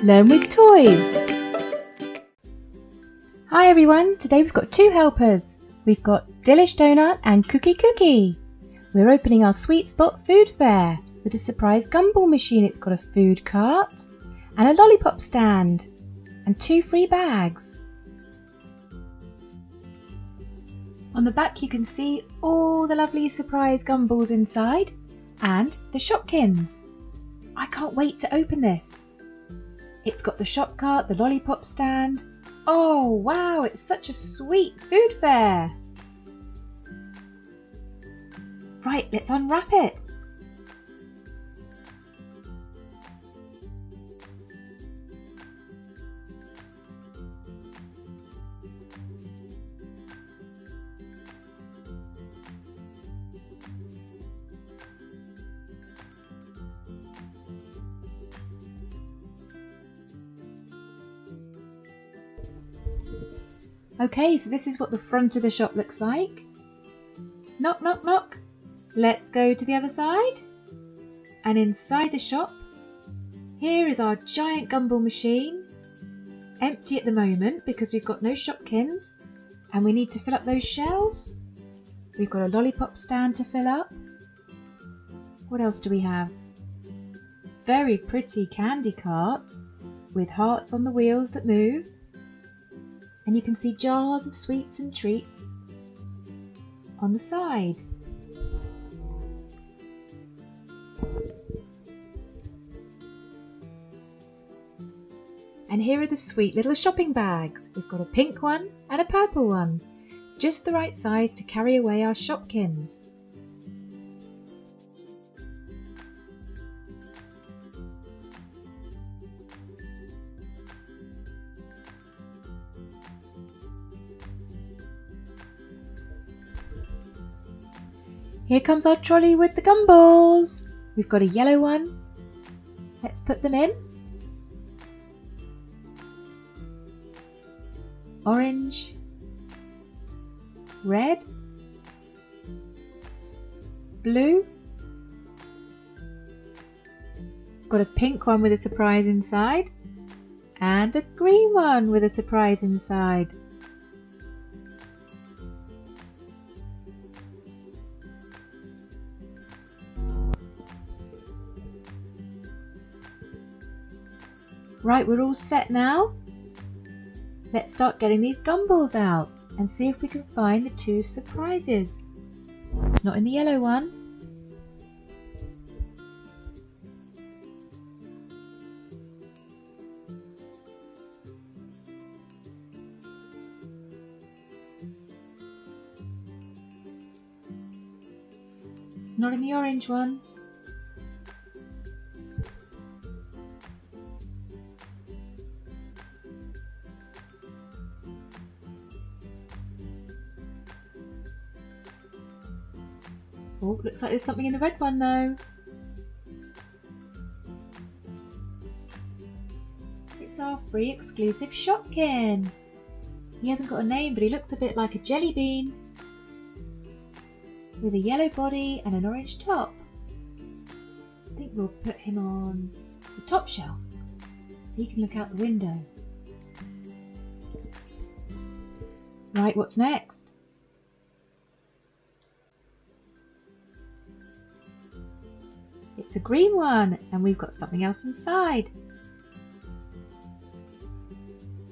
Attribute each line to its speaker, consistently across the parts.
Speaker 1: Learn with toys. Hi everyone, today we've got two helpers. We've got Delish Donut and Cookie. We're opening our Sweet Spot food fair with a surprise gumball machine. It's got a food cart and a lollipop stand and 2 free bags. On the back you can see all the lovely surprise gumballs inside and the Shopkins. I can't wait to open this. It's got the shop cart, the lollipop stand. Oh wow, it's such a sweet food fair. Right, let's unwrap it. Okay, so this is what the front of the shop looks like. Knock, knock, knock. Let's go to the other side. And inside the shop, here is our giant gumball machine. Empty at the moment because we've got no Shopkins and we need to fill up those shelves. We've got a lollipop stand to fill up. What else do we have? Very pretty candy cart with hearts on the wheels that move. And you can see jars of sweets and treats on the side. And here are the sweet little shopping bags. We've got a pink one and a purple one, just the right size to carry away our Shopkins. Here comes our trolley with the gumballs. We've got a yellow one. Let's put them in. Orange. Red. Blue. Got a pink one with a surprise inside. And a green one with a surprise inside. Right, we're all set now. Let's start getting these gumballs out and see if we can find the 2 surprises. It's not in the yellow one. It's not in the orange one. Oh, looks like there's something in the red one though. It's our free exclusive Shopkin. He hasn't got a name, but he looks a bit like a jelly bean with a yellow body and an orange top. I think we'll put him on the top shelf so he can look out the window. Right, what's next? It's a green one and we've got something else inside.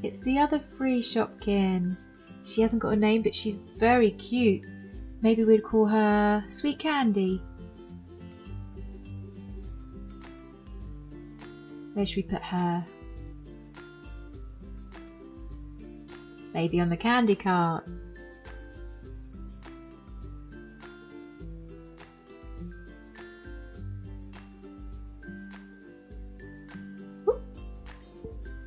Speaker 1: It's the other free Shopkin. She hasn't got a name, but she's very cute. Maybe we'd call her Sweet Candy. Where should we put her? Maybe on the candy cart.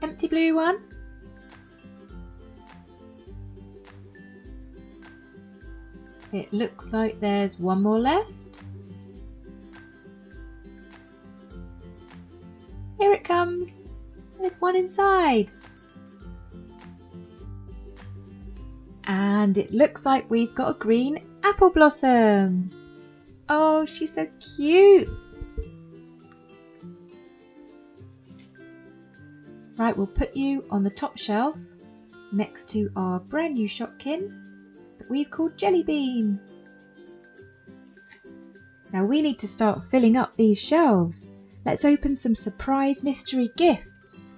Speaker 1: Empty blue one. It looks like there's one more left. Here it comes. There's one inside. And it looks like we've got a green apple blossom. Oh, she's so cute. Right, we'll put you on the top shelf next to our brand new Shopkin that we've called Jelly Bean. Now we need to start filling up these shelves. Let's open some surprise mystery gifts.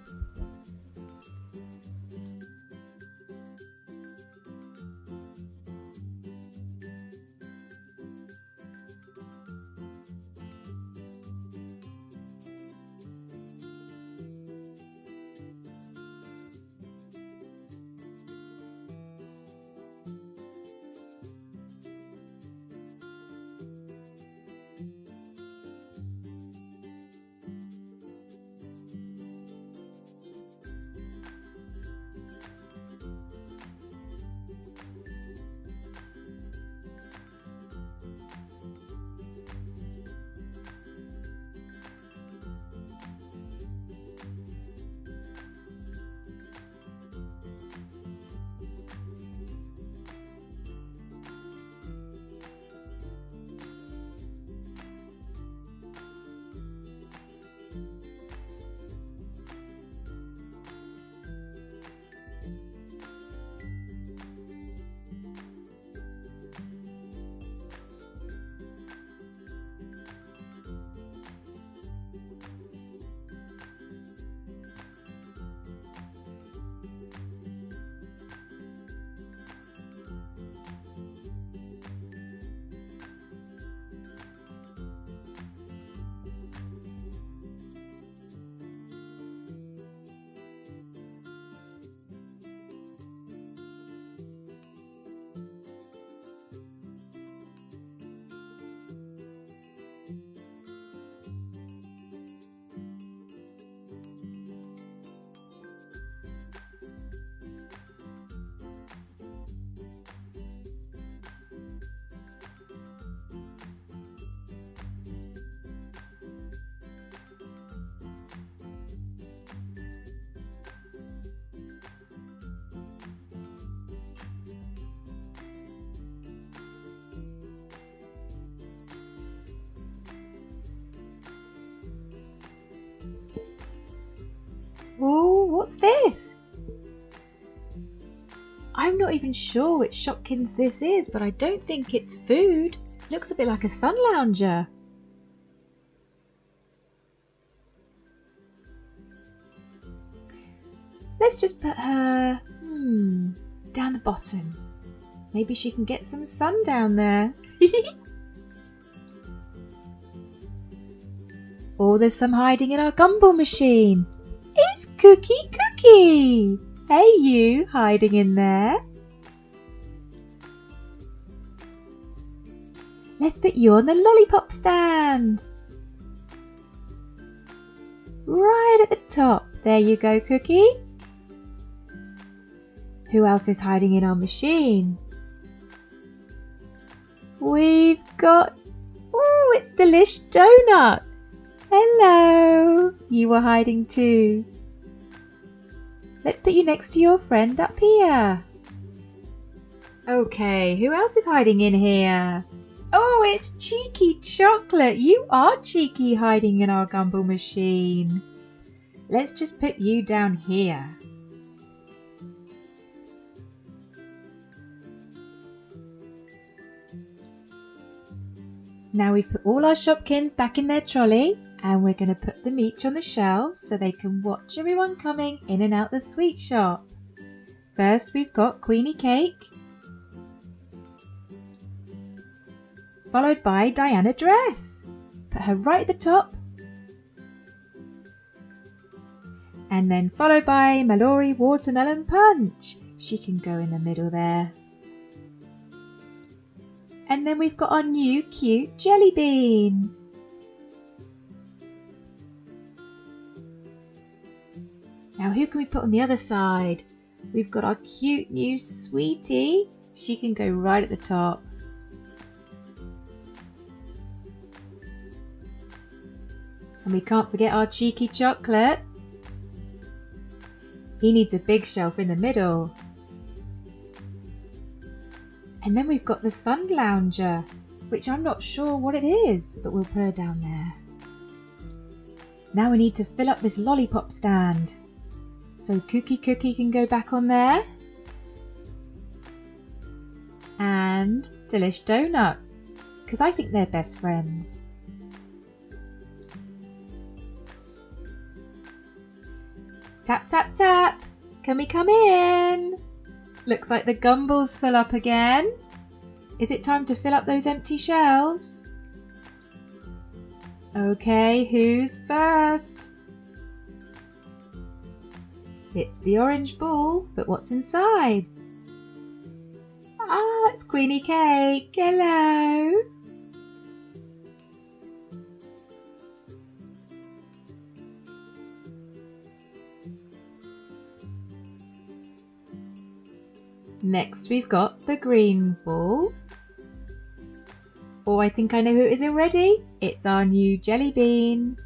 Speaker 1: Whoa, what's this? I'm not even sure which Shopkins this is, but I don't think it's food. Looks a bit like a sun lounger. Let's just put her down the bottom. Maybe she can get some sun down there. Oh, there's some hiding in our gumball machine. It's Cookie! Hey you, hiding in there. Let's put you on the lollipop stand. Right at the top. There you go, Cookie. Who else is hiding in our machine? We've got... Oh, it's Delish Donut. Hello. You were hiding too. Let's put you next to your friend up here. Okay, who else is hiding in here? Oh, it's Cheeky Chocolate. You are cheeky, hiding in our gumball machine. Let's just put you down here. Now we've put all our Shopkins back in their trolley, and we're going to put them each on the shelves so they can watch everyone coming in and out the sweet shop. First we've got Queenie Cake, followed by Diana Dress. Put her right at the top. And then followed by Mallory Watermelon Punch. She can go in the middle there. And then we've got our new cute Jelly Bean. Now who can we put on the other side? We've got our cute new Sweetie. She can go right at the top. And we can't forget our Cheeky Chocolate. He needs a big shelf in the middle. And then we've got the Sun Lounger, which I'm not sure what it is, but we'll put her down there. Now we need to fill up this lollipop stand. So Cookie can go back on there. And Delish Donut, because I think they're best friends. Tap, tap, tap. Can we come in? Looks like the Gumball's full up again. Is it time to fill up those empty shelves? Okay, who's first? It's the orange ball, but what's inside? Ah, it's Queenie Cake. Hello. Next we've got the green ball. Oh, I think I know who it is already. It's our new jelly bean.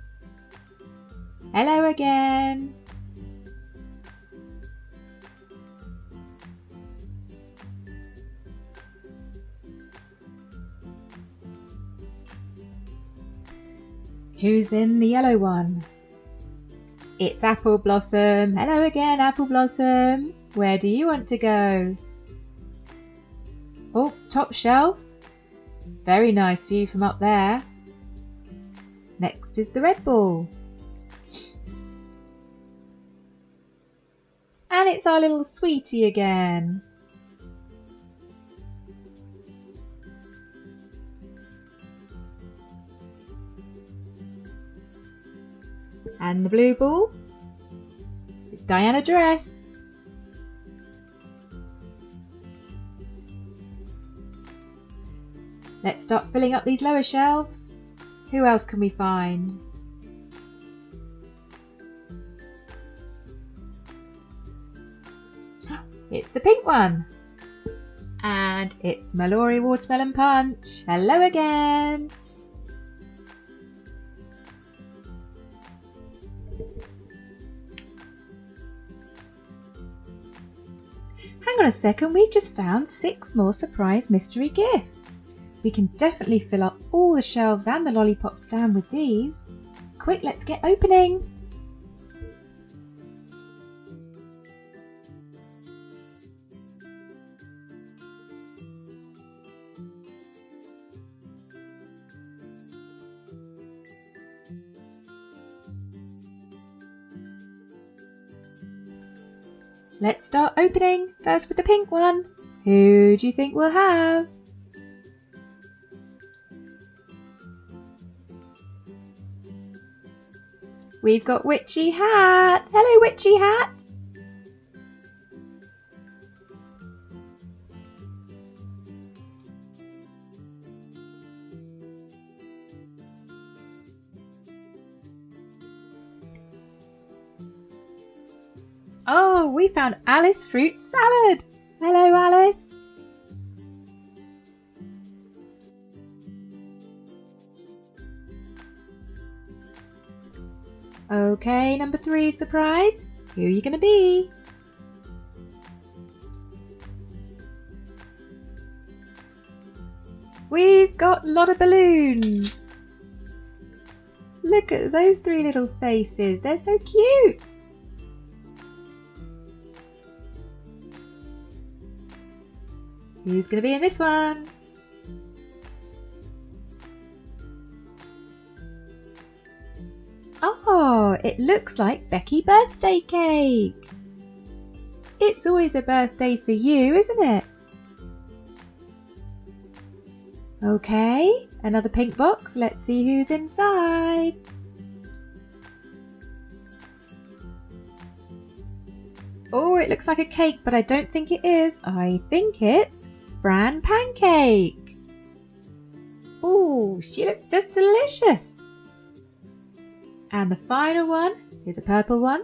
Speaker 1: Hello again. Who's in the yellow one? It's Apple Blossom. Hello again, Apple Blossom. Where do you want to go? Oh, top shelf. Very nice view from up there. Next is the red ball. And it's our little sweetie again. And the blue ball. It's Diana Dress. Let's start filling up these lower shelves. Who else can we find? It's the pink one. And it's Mallory Watermelon Punch. Hello again. Hang on a second, we've just found 6 more surprise mystery gifts. We can definitely fill up all the shelves and the lollipop stand with these. Quick, let's get opening. Let's start opening, first with the pink one. Who do you think we'll have? We've got Witchy Hat. Hello, Witchy Hat. Oh, we found Alice Fruit Salad. Hello, Alice. Okay, number 3 surprise. Who are you going to be? We've got a lot of balloons. Look at those 3 little faces. They're so cute. Who's going to be in this one? Oh, it looks like Becky birthday cake. It's always a birthday for you, isn't it? Okay, another pink box. Let's see who's inside. Oh, it looks like a cake, but I don't think it is. I think it's Fran Pancake. Oh, she looks just delicious. And the final one is a purple one,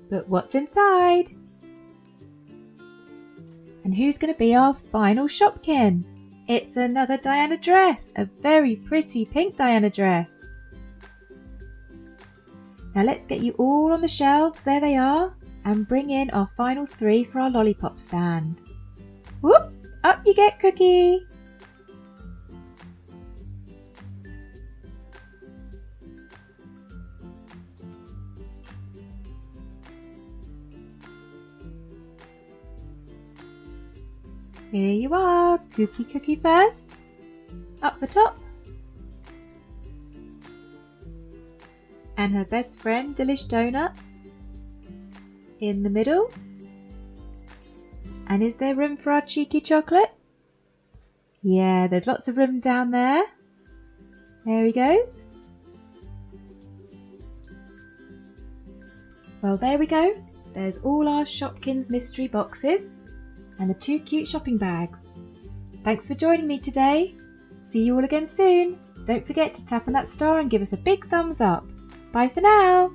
Speaker 1: but what's inside? And who's going to be our final Shopkin? It's another Diana dress, a very pretty pink Diana dress. Now let's get you all on the shelves, there they are, and bring in our final 3 for our lollipop stand. Whoop! Up you get, Cookie! Here you are, Cookie first, up the top, and her best friend Delish Donut in the middle. And is there room for our cheeky chocolate? Yeah, there's lots of room down there. There he goes. Well, there we go. There's all our Shopkins mystery boxes and the 2 cute shopping bags. Thanks for joining me today. See you all again soon. Don't forget to tap on that star and give us a big thumbs up. Bye for now.